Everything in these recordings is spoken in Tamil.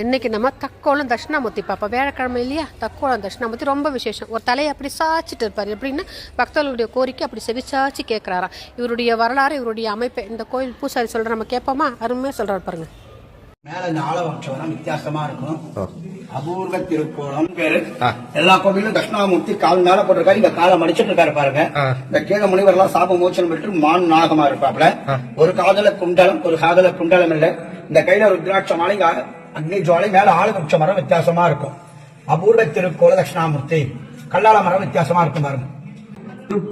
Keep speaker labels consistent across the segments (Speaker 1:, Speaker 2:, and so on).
Speaker 1: இன்னைக்கு நம்ம தக்கோலம் தட்சிணாமூர்த்தி பார்ப்போம். வியாழக்கிழமை இல்லையா? தக்கோலம் தட்சிணாமூர்த்தி ரொம்ப விசேஷம். ஒரு தலையை அப்படி சாய்ச்சிட்டு இருப்பார். எப்படின்னா பக்தர்களுடைய கோரிக்கை அப்படி செவிச்சாச்சு கேட்குறாராம். இவருடைய வரலாறு, இவருடைய அமைப்பை இந்த கோயில் பூசாரி சொல்ற நம்ம கேட்போமா? அருமையாக சொல்றாரு பாருங்க.
Speaker 2: மேல இந்த ஆலவட்சம் வித்தியாசமா இருக்கும். அபூர்வ திருக்கோலம் பேரு. எல்லா கோவிலும் தட்சிணாமூர்த்தி கால் மேல போட்டிருக்காரு. இந்த காலை மடிச்சிட்டு இருக்காரு பாருங்க. இந்த கீழ முனிவர் எல்லாம் சாப மோச்சனம் பெற்று மான் நாகமா இருப்பாப்ல. ஒரு காதல குண்டலம், ஒரு காதல குண்டலம் இல்ல. இந்த கையில ருத்ராட்ச மாலை, அக்னி ஜுவாலை, மேல ஆலவட்ச மரம் வித்தியாசமா இருக்கும். அபூர்வ திருக்கோல தட்சிணாமூர்த்தி. கல்லால மரம் வித்தியாசமா இருக்கும் பாருங்க.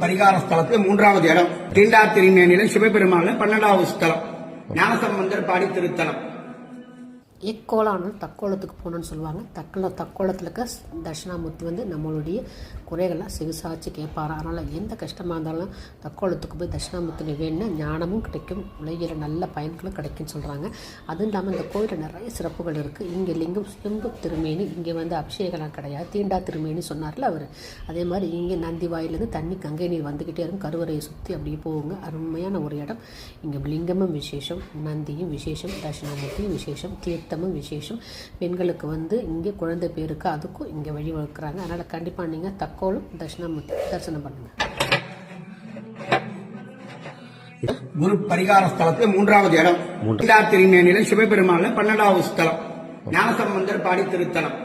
Speaker 2: பரிகார ஸ்தலத்துல 3வது இடம். தீண்டார் திருமேனியில சிவபெருமான்ல 12வது ஸ்தலம். ஞானசம்பந்தர் பாடி திருத்தலம்.
Speaker 1: எக்கோலானும் தக்கோலத்துக்கு போகணுன்னு சொல்லுவாங்க. தக்கோலத்தில் இருக்க தட்சிணாமூர்த்தி வந்து நம்மளுடைய குறைகள்லாம் செவிசாச்சு கேட்பாராம். அதனால் எந்த கஷ்டமாக இருந்தாலும் தக்கோலத்துக்கு போய் தட்சிணாமூர்த்தி வேணும்னா ஞானமும் கிடைக்கும், உலகில் நல்ல பயன்களும் கிடைக்கும்னு சொல்கிறாங்க. அதுவும் இல்லாமல் இந்த கோயிலில் நிறைய சிறப்புகள் இருக்குது. இங்கே லிங்கம் சிம்பு திருமேனி, இங்கே வந்து அபிஷேகம்லாம் கிடையாது, தீண்டா திருமேனி சொன்னார்ல அவர். அதே மாதிரி இங்கே நந்தி வாயிலேருந்து தண்ணி கங்கை நீர் வந்துக்கிட்டே இருக்கும். கருவறையை சுற்றி அப்படியே போகுங்க. அருமையான ஒரு இடம். இங்கே லிங்கமும் விசேஷம், நந்தியும் விசேஷம், தட்சிணாமூர்த்தியும் விசேஷம், தீர்த்தமும் விசேஷம். பெண்களுக்கு வந்து இங்கே குழந்தை பேருக்கு அதுக்கும் இங்கே வழி வகுக்கிறாங்க. அதனால் கண்டிப்பாக நீங்கள் தக்கோலம் தட்சிணாமூர்த்தி தரிசனம் பண்ணுங்க.
Speaker 2: குரு பரிகார ஸ்தலத்துல 3வது இடம். தீண்டார் திருமேனியில சிவபெருமான்ல 12வது ஸ்தலம். ஞானசம்பந்தர் பாடி திருத்தலம்.